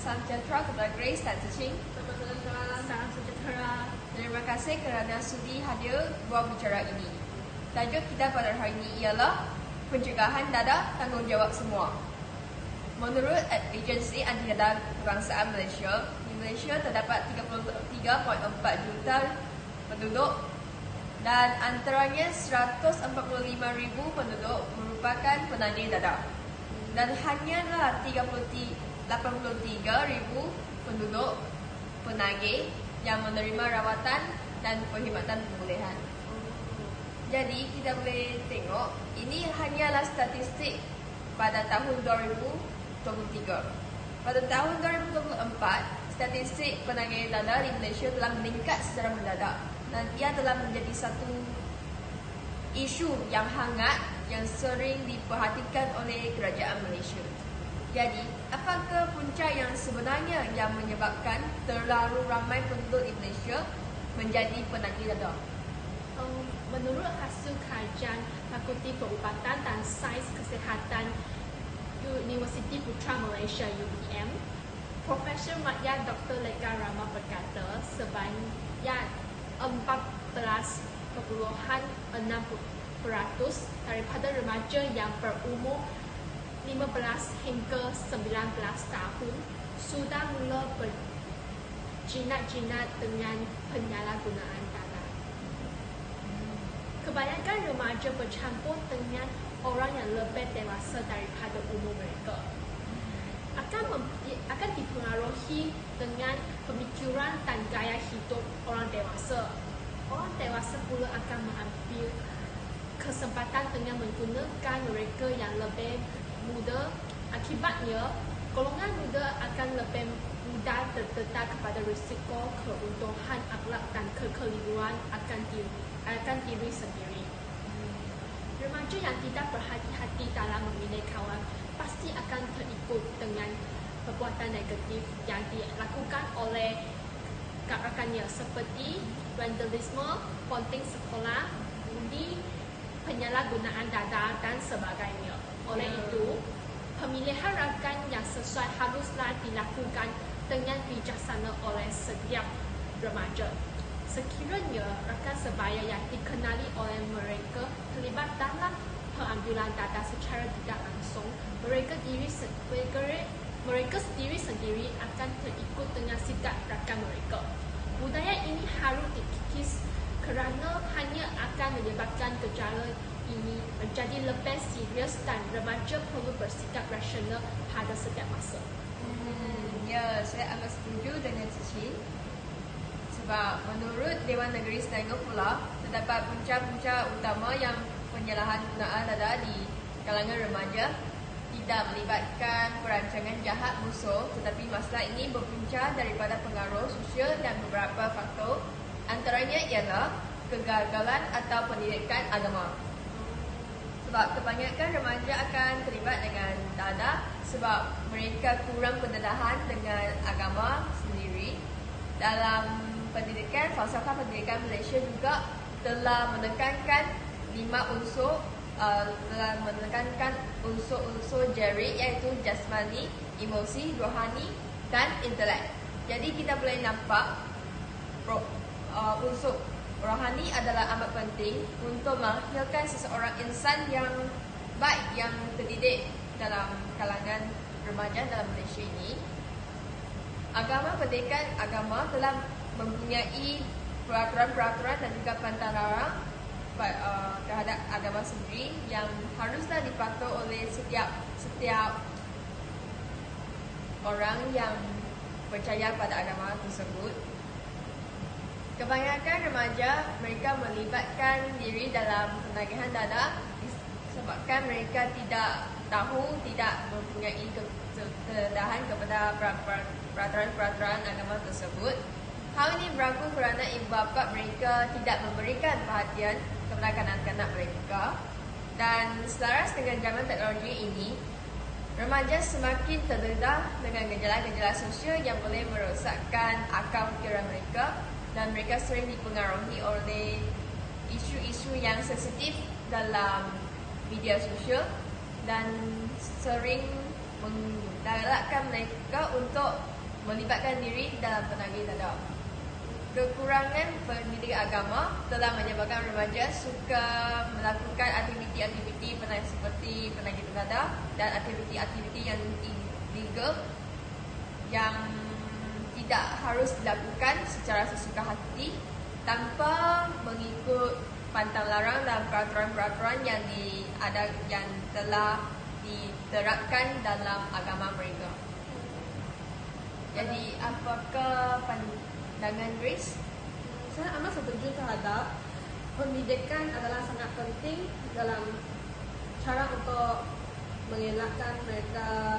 Salam sejahtera kepada Grace dan Cicing. Salam sejahtera. Terima kasih kerana sudi hadir buat bicara ini. Tajuk kita pada hari ini ialah pencegahan dadah tanggungjawab semua. Menurut Agensi Anti Dadah Kebangsaan Malaysia, di Malaysia terdapat 33.4 juta penduduk dan antaranya 145,000 penduduk merupakan penagih dadah. Dan hanyalah 83,000 penduduk penagih yang menerima rawatan dan perkhidmatan pemulihan. Jadi kita boleh tengok ini hanyalah statistik pada tahun 2023. Pada tahun 2024, statistik penagih dadah di Malaysia telah meningkat secara mendadak dan ia telah menjadi satu isu yang hangat yang sering diperhatikan oleh kerajaan Malaysia. Jadi, apakah punca yang sebenarnya yang menyebabkan terlalu ramai penduduk di Malaysia menjadi penagih dadah? Menurut hasil kajian Fakulti Perubatan dan Sains Kesihatan Universiti Putra Malaysia UPM, Profesor Madya Dr. Lekar Rama berkata sebanyak 14.6% daripada remaja yang berumur 15 hingga 19 tahun sudah mula berjinak-jinak dengan penyalahgunaan dadah. Kebanyakan remaja bercampur dengan orang yang lebih dewasa daripada umur mereka. Akan dipengaruhi dengan pemikiran dan gaya hidup orang dewasa. Orang dewasa pula akan mengambil kesempatan dengan menggunakan mereka yang lebih muda. Akibatnya, golongan muda akan lebih mudah terdedah kepada risiko keruntuhan akhlak dan kekeliruan akan diri sendiri. Remaja yang tidak berhati-hati dalam memilih kawan pasti akan terikut dengan perbuatan negatif yang dilakukan oleh rakannya seperti vandalisme, ponting sekolah, buli, penyalahgunaan dadah dan sebagainya. Oleh itu, pemilihan rakan yang sesuai haruslah dilakukan dengan bijaksana oleh setiap remaja. Sekiranya rakan sebaya yang dikenali oleh mereka terlibat dalam pengambilan dadah secara tidak langsung, mereka sendiri akan terikut dengan sikap rakan mereka. Budaya ini harus dikikis kerana hanya akan menyebabkan gejala ini menjadi lebih serius dan remaja perlu bersikap rasional pada setiap masa. Ya, saya amat setuju dengan Cici. Sebab menurut Dewan Negeri Selangor pula, terdapat punca-punca utama yang penyalahan gunaan dadah di kalangan remaja tidak melibatkan perancangan jahat musuh, tetapi masalah ini berpunca daripada pengaruh sosial dan beberapa faktor, antaranya ialah kegagalan atau pendidikan agama. Sebab kebanyakan remaja akan terlibat dengan dadah sebab mereka kurang pendedahan dengan agama sendiri. Dalam pendidikan, falsafah pendidikan Malaysia juga telah menekankan unsur-unsur jerit iaitu jasmani, emosi, rohani dan intelek. Jadi kita boleh nampak unsur rohani adalah amat penting untuk melahirkan seseorang insan yang baik, yang terdidik dalam kalangan remaja dalam Malaysia ini. Pendidikan agama telah mempunyai peraturan-peraturan dan juga pantangan terhadap agama sendiri yang haruslah dipatuhi oleh setiap orang yang percaya pada agama tersebut. Kebanyakan remaja mereka melibatkan diri dalam penagihan dadah disebabkan mereka tidak mempunyai kededahan kepada peraturan-peraturan agama tersebut. Hal ini berlaku kerana ibu bapa mereka tidak memberikan perhatian kepada kanak-kanak mereka, dan selaras dengan zaman teknologi ini, remaja semakin terdedah dengan gejala-gejala sosial yang boleh merosakkan akal fikiran mereka, dan mereka sering dipengaruhi oleh isu-isu yang sensitif dalam media sosial dan sering menggalakkan mereka untuk melibatkan diri dalam penagih dada. Kekurangan pendidik agama telah menyebabkan remaja suka melakukan aktiviti-aktiviti seperti penagih dada dan aktiviti-aktiviti yang illegal yang tidak harus dilakukan secara sesuka hati tanpa mengikut pantang larang dan peraturan-peraturan yang telah diterapkan dalam agama mereka. Jadi apakah pandangan Grace? Saya amat setuju terhadap pendidikan adalah sangat penting dalam cara untuk mengelakkan mereka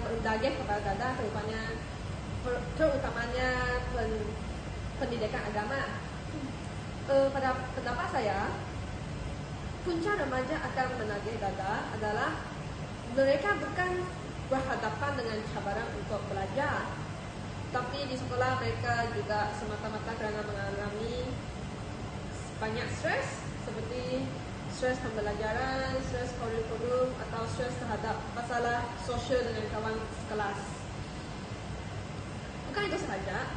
berdaging kepada dada, terutamanya pendidikan agama. Pada pendapat saya, punca remaja akan menagih dada adalah mereka bukan berhadapan dengan cabaran untuk belajar, tapi di sekolah mereka juga semata-mata kerana mengalami banyak stres seperti stres pembelajaran, stres kurikulum atau stres terhadap masalah sosial dengan kawan sekelas. Bukan itu sahaja,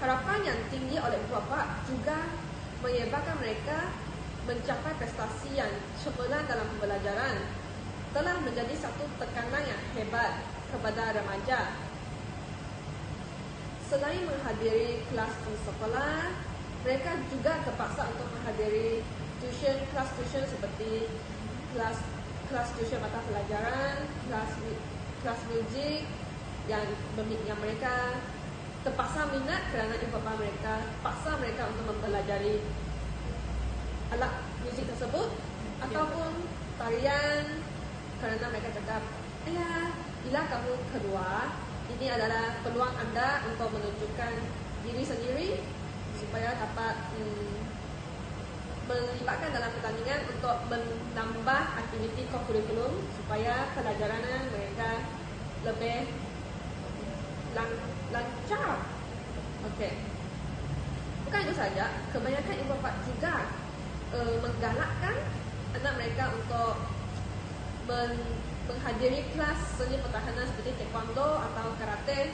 harapan yang tinggi oleh ibu bapa juga menyebabkan mereka mencapai prestasi yang cemerlang dalam pembelajaran telah menjadi satu tekanan yang hebat kepada remaja. Selain menghadiri kelas di sekolah, mereka juga terpaksa untuk menghadiri kelas tuition seperti kelas tuition mata pelajaran, kelas muzik yang mereka terpaksa minat kerana ibu bapa mereka paksa mereka untuk mempelajari alat muzik tersebut ataupun tarian kerana mereka cakap, ayah, bila kamu keluar, ini adalah peluang anda untuk menunjukkan diri sendiri supaya dapat melibatkan dalam pertandingan untuk menambah aktiviti kurikulum supaya pelajaran mereka lebih lancar. Okey. Bukan itu saja, kebanyakan ibu bapa juga menggalakkan anak mereka untuk menghadiri kelas seni pertahanan seperti taekwondo atau karate.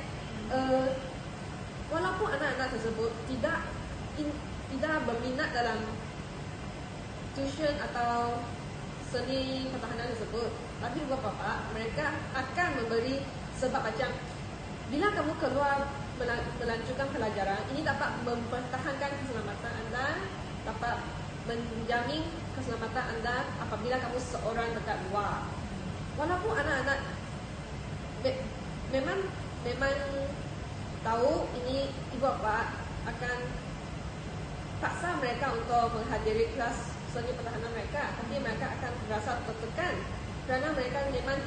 Walaupun anak-anak tersebut tidak berminat dalam tuition atau seni pertahanan tersebut, tapi ibu bapa mereka akan memberi sebab macam, bila kamu keluar melanjutkan pelajaran, ini dapat mempertahankan keselamatan anda, dapat menjamin keselamatan anda apabila kamu seorang dekat luar. Walaupun anak-anak memang tahu ini ibu bapa akan paksa mereka untuk menghadiri kelas seni pertahanan mereka, tapi mereka akan merasa tertekan kerana mereka memang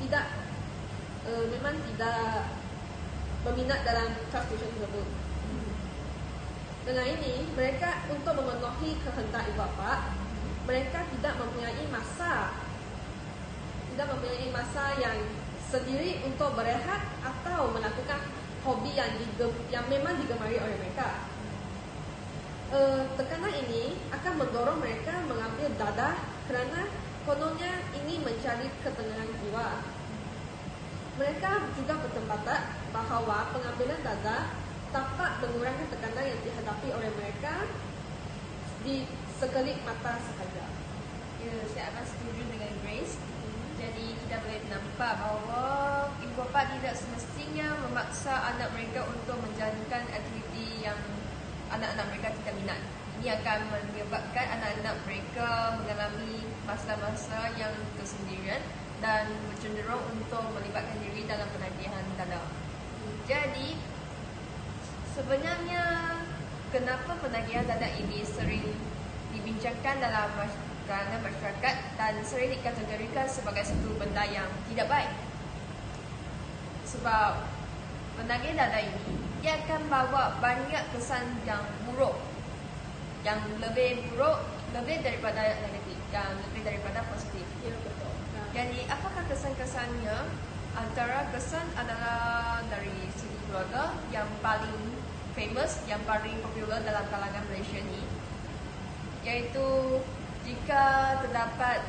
tidak berminat dalam kelas tuition tersebut. Dengan ini, mereka untuk memenuhi kehendak ibu bapa, mereka tidak mempunyai masa yang sendiri untuk berehat atau melakukan hobi yang memang digemari oleh mereka. Tekanan ini akan mendorong mereka mengambil dadah kerana kononnya ingin mencari ketenangan jiwa. Mereka juga berpendapat bahawa pengambilan dadah dapat mengurangkan tekanan yang dihadapi oleh mereka di sekelip mata sahaja. Ya, saya akan setuju dengan Grace. Jadi kita boleh nampak bahawa ibu bapa tidak semestinya memaksa anak mereka untuk menjalankan aktiviti yang anak-anak mereka tidak minat. Ini akan menyebabkan anak-anak mereka mengalami masa-masa yang kersendirian dan cenderung untuk melibatkan diri dalam penagihan dada. Jadi sebenarnya kenapa penagihan dada ini sering dibincangkan dalam masyarakat dan sering dikategorikan sebagai satu benda yang tidak baik? Sebab penagih dada ini dia akan bawa banyak kesan yang buruk, yang lebih buruk, lebih daripada negatif, yang lebih daripada positif. Ya, betul. Jadi apakah kesan-kesannya? Antara kesan adalah dari segi keluarga yang paling famous, yang paling popular dalam kalangan Malaysia ni, iaitu jika terdapat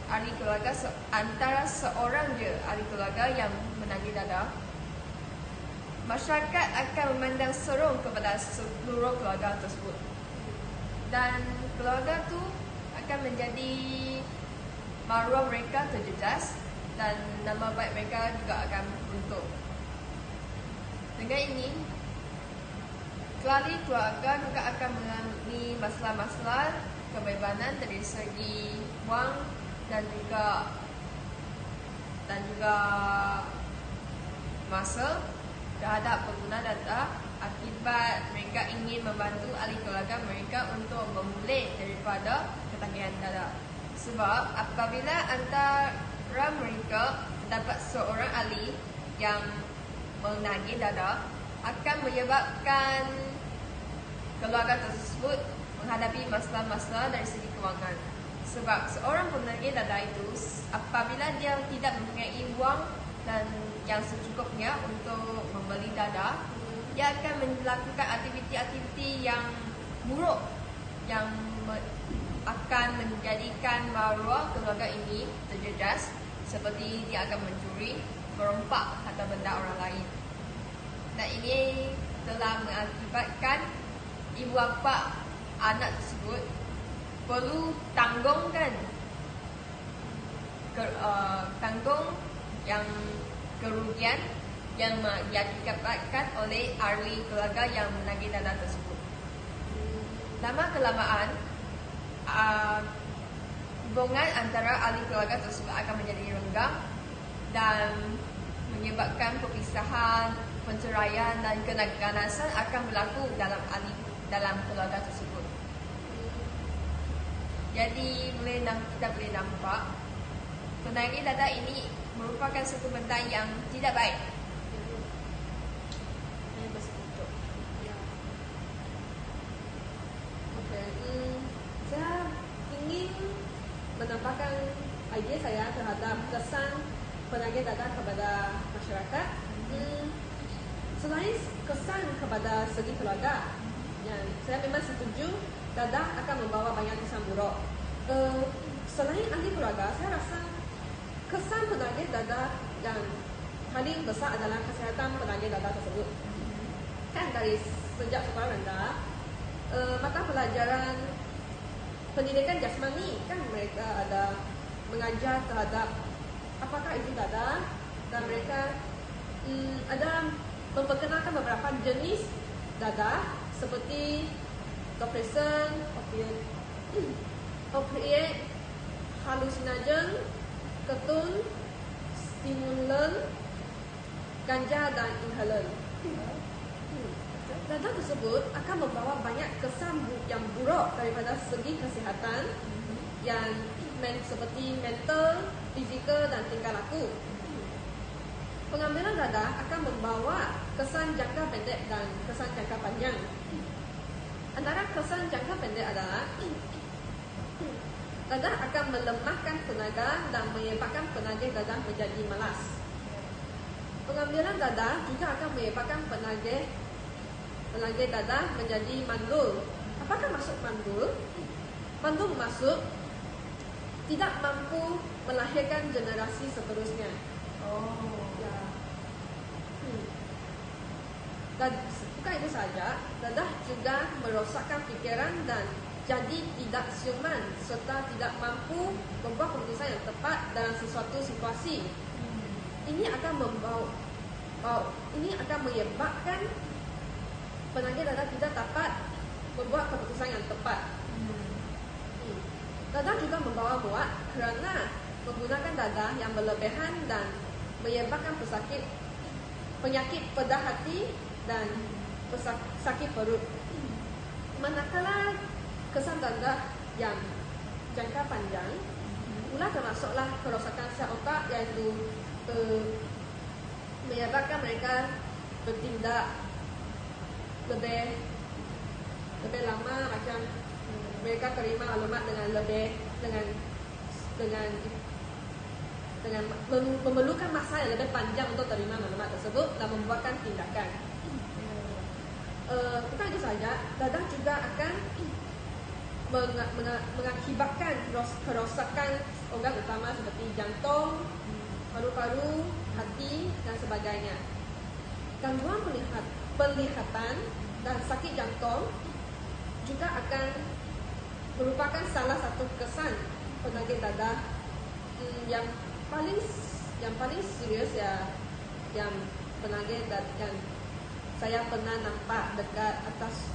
ahli keluarga antara seorang je ahli keluarga yang menagih dadah, masyarakat akan memandang serong kepada seluruh keluarga tersebut. Dan keluarga tu akan menjadi maruah mereka terjejas dan nama baik mereka juga akan runtuh. Dengan ini, ahli keluarga juga akan mengalami masalah-masalah kebebanan dari segi wang dan juga masa terhadap pengguna data akibat mereka ingin membantu ahli keluarga mereka untuk memulih daripada ketagihan data. Sebab apabila antara mereka terdapat seorang ahli yang menagih data, akan menyebabkan keluarga tersebut menghadapi masalah-masalah dari segi kewangan. Sebab seorang penagih data itu, apabila dia tidak mempunyai wang dan yang secukupnya untuk membeli data, dia akan melakukan aktiviti-aktiviti yang buruk yang akan menjadikan maruah keluarga ini terjejas, seperti dia akan mencuri, merompak harta benda orang lain. Dan ini telah mengakibatkan ibu bapa anak tersebut perlu tanggung yang kerugian yang diakibatkan oleh ahli keluarga yang menagih dana tersebut. Lama kelamaan, hubungan antara ahli keluarga tersebut akan menjadi renggang dan menyebabkan perpisahan, penceraian dan keganasan akan berlaku dalam keluarga tersebut. Jadi kita boleh nampak penagih dana ini merupakan satu benda yang tidak baik. Saya ingin menampakkan idea saya terhadap kesan penagih dana kepada masyarakat. Selain kesan kepada segi keluarga, yang saya memang setuju dana akan membawa banyak kesan buruk. Selain ahli keluarga, saya rasa kesan penagih dana yang paling besar adalah kesihatan penagih dana tersebut. Kan dari sejak sekolah rendah, mata pelajaran pendidikan jasmani kan mereka ada mengajar terhadap apakah itu dada, dan mereka ada memperkenalkan beberapa jenis dada seperti depression, opiat, halusinogen, ketun, stimulan, ganja dan inhalan. Dada tersebut akan membawa banyak kesan yang buruk daripada segi kesihatan yang seperti mental, fizikal dan tingkah laku. Pengambilan dada akan membawa kesan jangka pendek dan kesan jangka panjang. Antara kesan jangka pendek adalah dada akan melemahkan tenaga dan menyebabkan penagih dada menjadi malas. Pengambilan dada juga akan menyebabkan penagih dada menjadi mandul. Apakah maksud mandul? Mandul maksud tidak mampu melahirkan generasi seterusnya. Ya. Dan bukan itu saja, dadah juga merosakkan fikiran dan jadi tidak siuman serta tidak mampu membuat keputusan yang tepat dalam sesuatu situasi. Ini akan menyebabkan penagih dada tidak dapat membuat keputusan yang tepat. Dada juga membawa muat kerana menggunakan dada yang berlebihan dan menyebabkan penyakit pedah hati dan sakit perut. Manakala kesan dada yang jangka panjang pula termasuklah kerosakan sel otak, iaitu menyebabkan mereka bertindak lebih lama, macam mereka terima maklumat dengan memerlukan masa yang lebih panjang untuk terima maklumat tersebut dan membuatkan tindakan. Bukan itu saja, dadah juga akan mengakibatkan kerosakan organ utama seperti jantung, paru-paru, hati dan sebagainya. Gangguan penglihatan dan sakit jantung juga akan merupakan salah satu kesan penyakit dadah yang paling serius ya, yang penyakit yang saya pernah nampak dekat atas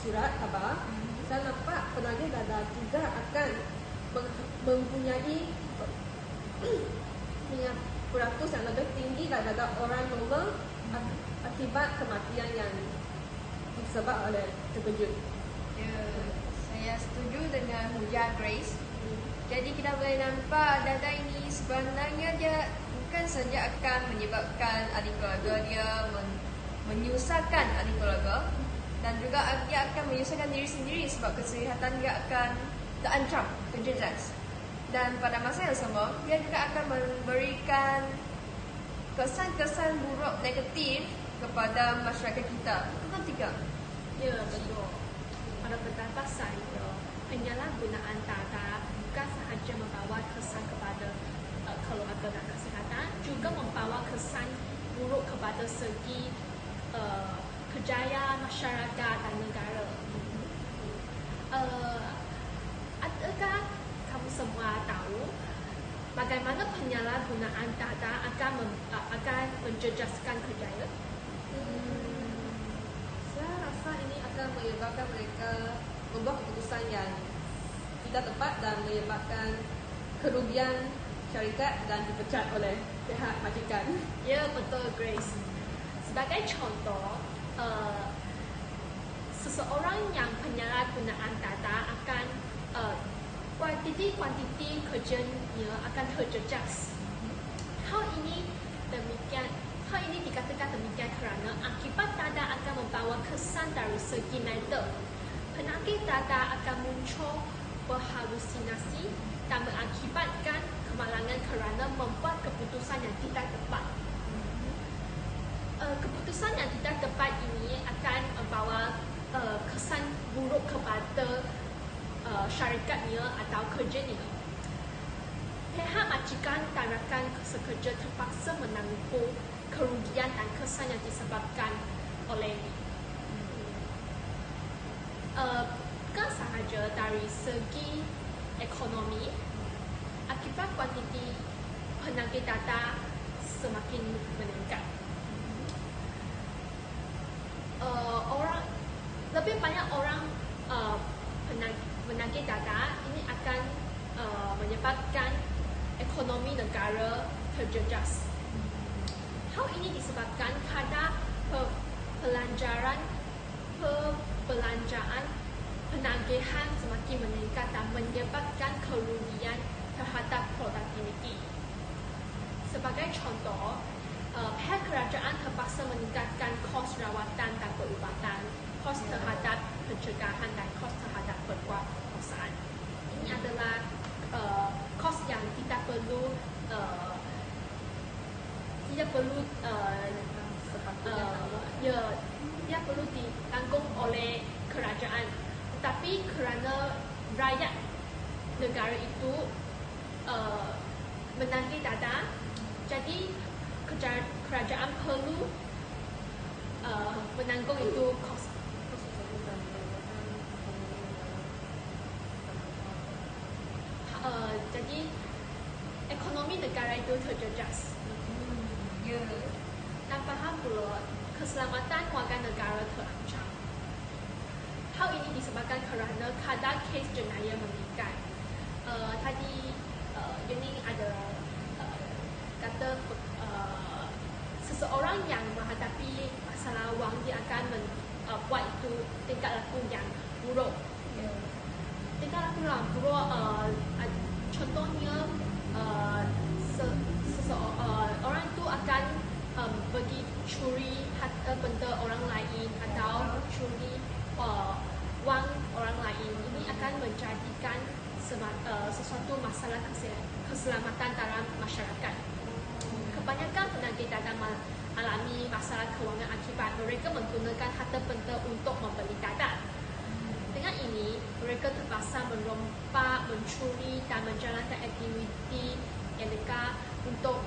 surat khabar. Saya nampak penyakit dadah juga akan mempunyai beratus yang lebih tinggi daripada orang normal akibat kematian yang disebabkan oleh terkejut. Ya, saya setuju dengan hujah Grace. Jadi kita boleh nampak dadah ini sebenarnya dia bukan saja akan menyebabkan ahli keluarga dia menyusahkan ahli keluarga, dan juga dia akan menyusahkan diri sendiri sebab kesihatan dia akan terancam, terjejas. Dan pada masa yang sama, dia juga akan memberikan kesan-kesan buruk negatif kepada masyarakat kita. Betul tidak? Ya, betul. Pada pendapat penyalahgunaan dadah bukan sahaja membawa kesan kepada keluarga dan kesihatan, juga membawa kesan buruk kepada segi kejayaan masyarakat dan negara. Adakah kamu semua tahu bagaimana penyalahgunaan dadah akan menjejaskan kejayaan? Saya rasa ini akan menyebabkan mereka membuat keputusan yang tidak tepat dan menyebabkan kerugian syarikat dan dipecat oleh pihak majikan. Ya, betul Grace. Sebagai contoh, seseorang yang penyalahgunaan dadah akan kuantiti kerjanya akan terjejas. Hal ini dikatakan demikian kerana akibat dadah akan membawa kesan dari segi mental. Penyakit dadah akan muncul berhalusinasi dan mengakibatkan kemalangan kerana membuat keputusan yang tidak tepat. Keputusan yang tidak tepat ini akan membawa kesan buruk kepada syarikatnya atau kerjanya. Pihak majikan dan rakan sekerja terpaksa menanggung kerugian dan kesan yang disebabkan oleh ini. Bukan sahaja dari segi ekonomi, akibat kuantiti penyakit dadah semakin meningkat. Lebih banyak orang penyakit dadah ini akan menyebabkan ekonomi negara terjejas. Hal ini disebabkan kadar perbelanjaan penagihan semakin meningkat dan menyebabkan kerugian terhadap produktiviti. Sebagai contoh, pihak kerajaan terpaksa meningkatkan kos rawatan dan perubatan, kos terhadap pencegahan dan kos terhadap perkuasaan. Ini adalah kos yang tidak perlu ditanggung oleh kerajaan, tetapi kerana rakyat negara itu menagih dadah, jadi kerajaan perlu menanggung itu kos. Jadi ekonomi negara itu terjejas. Ya. Dan faham pula keselamatan warga negara terancam. Hal ini disebabkan kerana kadar kes jenayah meningkat. Tadi Yuning ada kata seseorang yang menghadapi masalah wang dia akan buat itu tingkah laku yang buruk. Tingkah laku yang buruk, contohnya orang itu akan pergi curi harta benda orang lain atau curi wang orang lain. Ini akan menjadikan sesuatu masalah keselamatan dalam masyarakat. Kebanyakan penyakit dadah alami masalah kewangan akibat mereka menggunakan harta benda untuk membeli dadah. dengan ini, mereka terpaksa merompak, mencuri dan menjalankan aktiviti ilegal untuk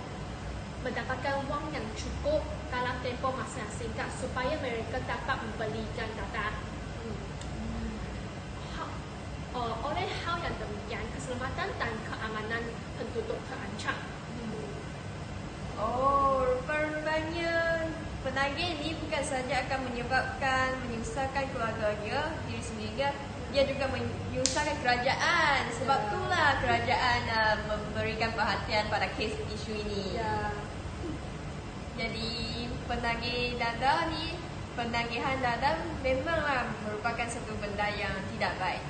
mendapatkan wang yang cukup dalam tempoh masa yang singkat supaya mereka dapat membelikan data. Oleh hal yang demikian, keselamatan dan keamanan penduduk terancam. Oh, rupanya penagih ini bukan saja akan menyusahkan keluarganya, diri sendiri, dia juga menyusahkan kerajaan. Sebab itulah kerajaan memberikan perhatian pada kes isu ini. Jadi penagihan dada memanglah merupakan satu benda yang tidak baik.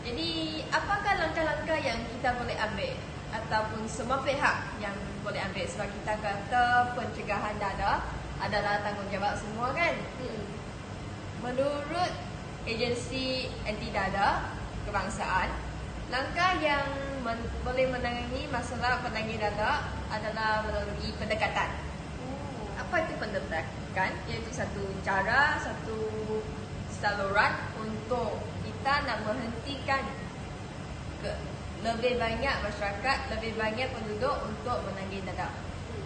Jadi apakah langkah-langkah yang kita boleh ambil ataupun semua pihak yang boleh ambil, sebab kita kata pencegahan dada adalah tanggungjawab semua kan? Menurut agensi anti dada kebangsaan, langkah yang boleh menangani masalah penagih dada adalah melalui pendekatan. Apa itu pendekatan? Iaitu satu cara, satu saluran untuk kita nak menghentikan lebih banyak masyarakat, lebih banyak penduduk untuk menagih dada.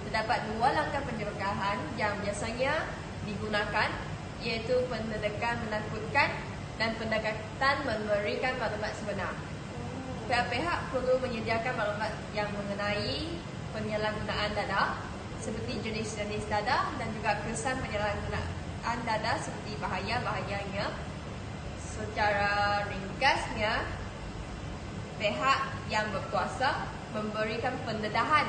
Terdapat dua langkah pencegahan yang biasanya digunakan, iaitu pendekatan menakutkan dan pendekatan memberikan maklumat sebenar. Pihak-pihak perlu menyediakan maklumat yang mengenai penyalahgunaan dada, seperti jenis-jenis dada dan juga kesan penyalahgunaan dada seperti bahaya-bahayanya. Secara ringkasnya, pihak yang berkuasa memberikan pendedahan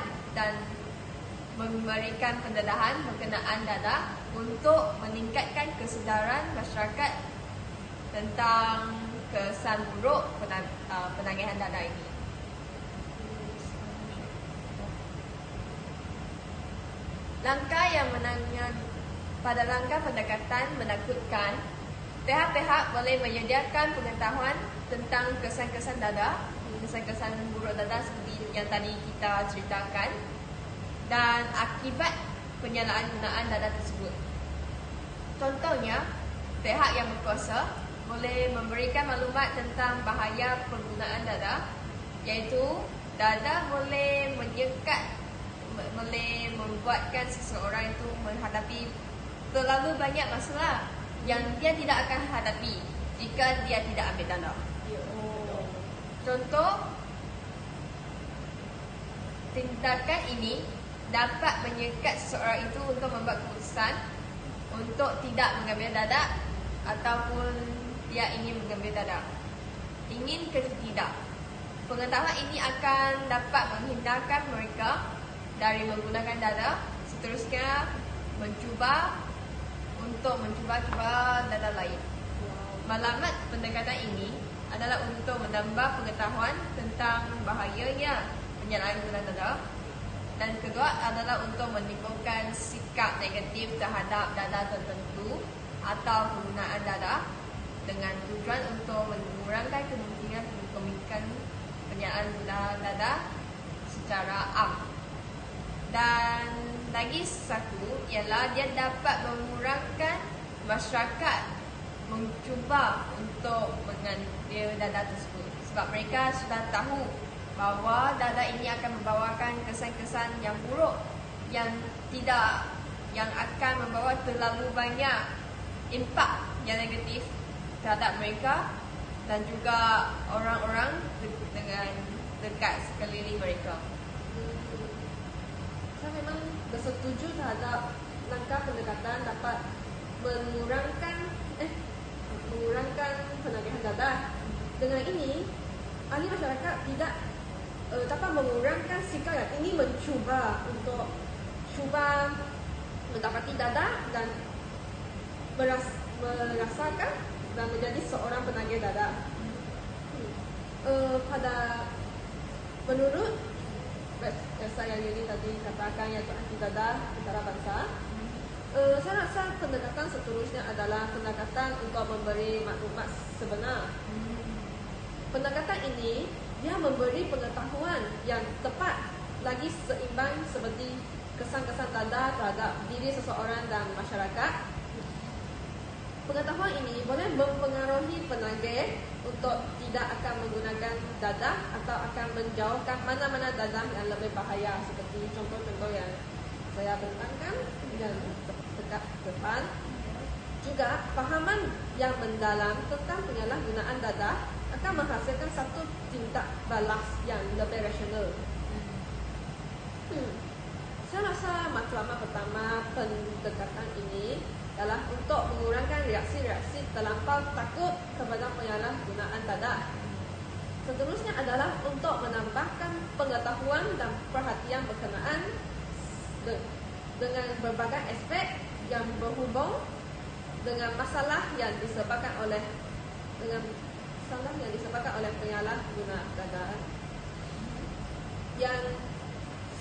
berkenaan dada untuk meningkatkan kesedaran masyarakat tentang kesan buruk penagihan dada ini. Pada langkah pendekatan menakutkan, pihak-pihak boleh menyediakan pengetahuan tentang kesan-kesan dada, kesan-kesan buruk dada seperti yang tadi kita ceritakan, dan akibat penyalahgunaan dada tersebut. Contohnya, pihak yang berkuasa boleh memberikan maklumat tentang bahaya penggunaan dada, iaitu dada boleh membuatkan seseorang itu menghadapi terlalu banyak masalah yang dia tidak akan hadapi jika dia tidak ambil dada. Contoh, tindakan ini dapat menyekat seseorang itu untuk membuat keputusan untuk tidak mengambil dada ataupun dia ingin mengambil dada. Ingin ke tidak, pengetahuan ini akan dapat menghindarkan mereka dari menggunakan dada, seterusnya mencuba dada lain. Maklumat pendekatan ini adalah untuk menambah pengetahuan tentang bahayanya penyalahgunaan dada, dan kedua adalah untuk menimbulkan sikap negatif terhadap dada tertentu atau penggunaan dada dengan tujuan untuk mengurangkan kemungkinan penyalahgunaan dada secara am. Dan lagi satu ialah dia dapat mengurangkan masyarakat mencuba untuk mengambil dada tersebut, sebab mereka sudah tahu bahawa dada ini akan membawakan kesan-kesan yang buruk yang akan membawa terlalu banyak impak yang negatif terhadap mereka dan juga orang-orang dengan dekat sekeliling mereka. Saya memang bersetuju terhadap langkah pendekatan dapat mengurangkan penagihan dada. Dengan ini, ahli masyarakat tidak dapat mengurangkan sikap yang ingin mencuba mendapati dada dan merasakan dan menjadi seorang penagih dada. Menurut saya yang ini tadi katakan, iaitu anti dada antarabangsa, saya rasa pendekatan seterusnya adalah pendekatan untuk memberi maklumat sebenar. Pendekatan ini dia memberi pengetahuan yang tepat lagi seimbang seperti kesan-kesan dada terhadap diri seseorang dan masyarakat. Pengetahuan ini boleh mempengaruhi penagih untuk tidak akan menggunakan dadah atau akan menjauhkan mana-mana dadah yang lebih bahaya, seperti contoh-contoh yang saya bentangkan dan dekat depan. Juga, fahaman yang mendalam tentang penyalahgunaan dadah akan menghasilkan satu tindak balas yang lebih rasional. Saya rasa matlamat pertama pendekatan ini adalah untuk mengurangkan reaksi-reaksi terlampau takut kepada penyalahgunaan dadah. Seterusnya adalah untuk menambahkan pengetahuan dan perhatian berkenaan dengan berbagai aspek yang berhubung dengan masalah yang disebabkan oleh penyalahgunaan dadah. Yang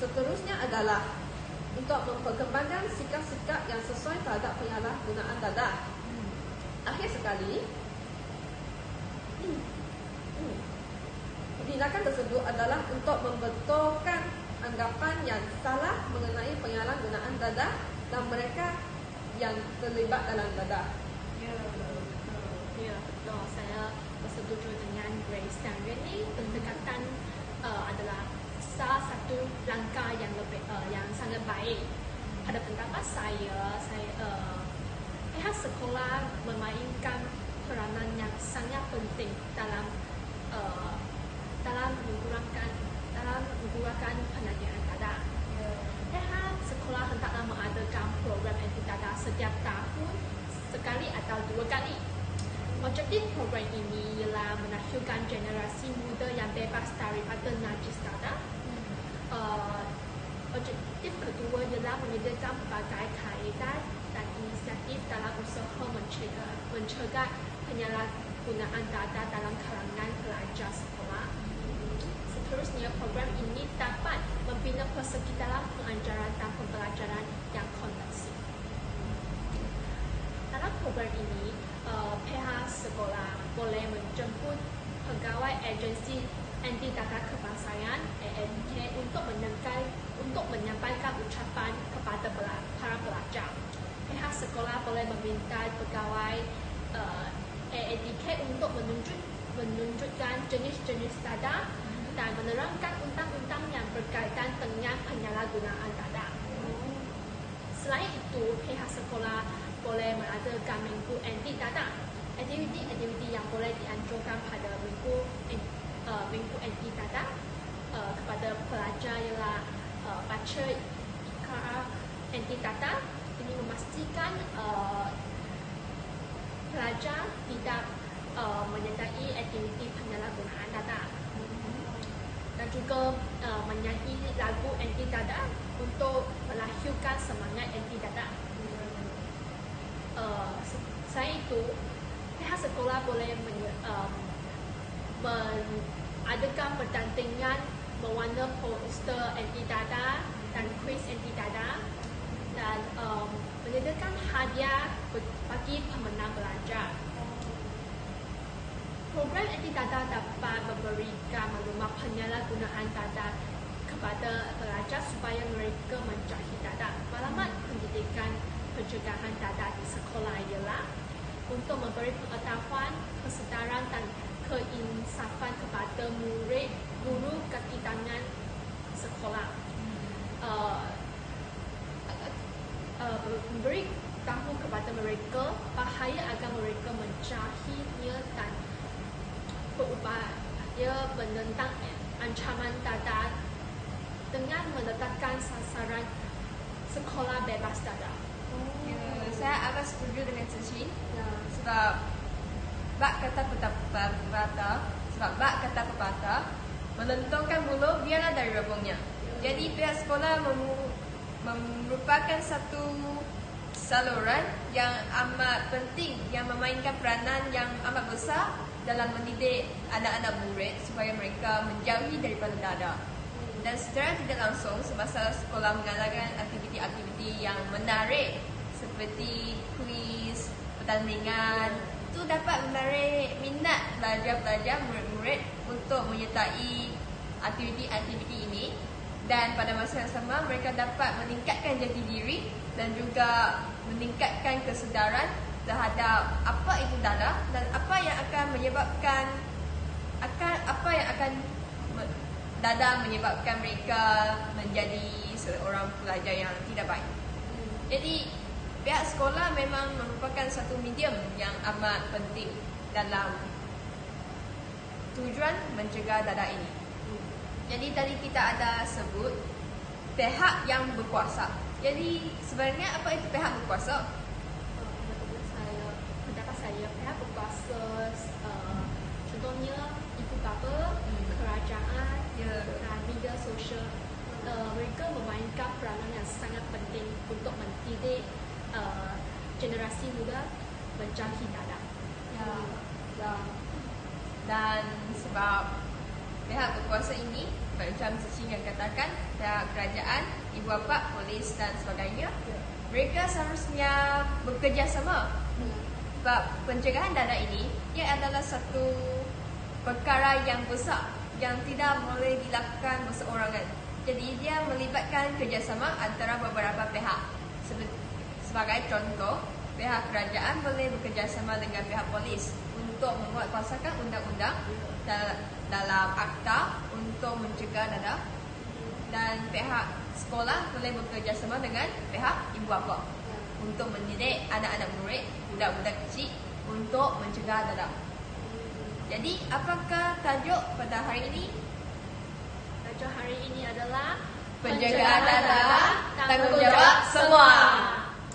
seterusnya adalah untuk memperkembangkan sikap-sikap yang sesuai terhadap penyalahgunaan dadah. Akhir sekali, tindakan tersebut adalah untuk membetulkan anggapan yang salah mengenai penyalahgunaan dadah dan mereka yang terlibat dalam dadah. Ya, betul. Saya bersetuju dengan Grace dan Renee. Pendekatan adalah salah satu langkah yang sangat baik. Pada pendapat saya pihak sekolah memainkan peranan yang sangat penting dalam mengurangkan penagihan dadah. Pihak sekolah hendaklah mengadakan program anti dadah setiap tahun sekali atau 2 kali. Objektif program ini ialah melahirkan generasi muda yang bebas daripada najis dadah. Objektif kedua ialah menyediakan pelbagai kaedah dan inisiatif dalam usaha mencegah penyalahgunaan dadah dalam kalangan pelajar sekolah. Seterusnya, program ini dapat membina persegi dalam pengajaran dan pembelajaran yang kondusif. Dalam program ini, pihak sekolah boleh menjemput pegawai agensi anti dadah kebangsaan AADK untuk menyampaikan ucapan kepada para pelajar. Pihak sekolah boleh meminta pegawai AADK untuk menunjukkan jenis-jenis dadah dan menerangkan undang-undang yang berkaitan dengan penyalahgunaan dadah. Selain itu, pihak sekolah boleh mengadakan minggu anti dadah. Aktiviti yang boleh dianjurkan pada minggu anti dadah kepada pelajar ialah baca ikrar anti dadah. Ini memastikan pelajar tidak menyertai aktiviti penyalahgunaan dadah. Dan juga menyanyi lagu anti dadah untuk melahirkan semangat anti dadah. Selain itu, pihak sekolah boleh mengadakan pertandingan mewarna poster anti dadah dan kuis anti dadah dan menyediakan hadiah bagi pemenang belajar. Program anti dadah dapat memberikan maklumat penyalahgunaan dadah kepada pelajar supaya mereka menjauhi dadah. Maklumat pendidikan pencegahan dadah di sekolah ialah untuk memberi pengetahuan, kesedaran dan keinsafan kepada murid, guru, kaki tangan sekolah. Memberi tahu kepada mereka bahaya agar mereka menjauhinya dan berupaya menentang ancaman dadah dengan meletakkan sasaran sekolah bebas dadah. Saya agak setuju dengan Cici. Sebab bak kata pepatah melentongkan bulu biarlah dari rabungnya. Jadi pihak sekolah merupakan satu saluran yang amat penting yang memainkan peranan yang amat besar dalam mendidik anak-anak murid supaya mereka menjauhi daripada dadah. Dan secara tidak langsung, semasa sekolah mengadakan aktiviti-aktiviti yang menarik seperti kuis, pertandingan, itu dapat menarik minat pelajar-pelajar, murid-murid untuk menyertai aktiviti-aktiviti ini. Dan pada masa yang sama, mereka dapat meningkatkan jati diri dan juga meningkatkan kesedaran terhadap apa itu dadah dan apa yang akan menyebabkan dadah menyebabkan mereka menjadi seorang pelajar yang tidak baik. Jadi pihak sekolah memang merupakan satu medium yang amat penting dalam tujuan mencegah dadah ini. Jadi tadi kita ada sebut pihak yang berkuasa. Jadi sebenarnya apa itu pihak berkuasa? Pendapat saya pihak berkuasa contohnya ibu bapa, kerajaan, dan media sosial. Mereka memainkan peranan yang sangat penting untuk mendidik generasi muda menjauhi dadah. Dan sebab pihak berkuasa ini, macam Cici yang katakan, pihak kerajaan, ibu bapa, polis dan sebagainya, mereka seharusnya bekerjasama. Sebab pencegahan dadah ini, ia adalah satu perkara yang besar yang tidak boleh dilakukan berseorangan. Jadi dia melibatkan kerjasama antara beberapa pihak. Sebagai contoh, pihak kerajaan boleh bekerjasama dengan pihak polis untuk membuat pasakan undang-undang dalam akta untuk mencegah dadah, dan pihak sekolah boleh bekerjasama dengan pihak ibu bapa untuk mendidik anak-anak murid, budak-budak kecil untuk mencegah dadah. Jadi apakah tajuk pada hari ini? Tajuk hari ini adalah Pencegahan dadah, tanggungjawab semua.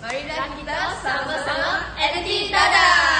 Marilah kita sama-sama anti dadah.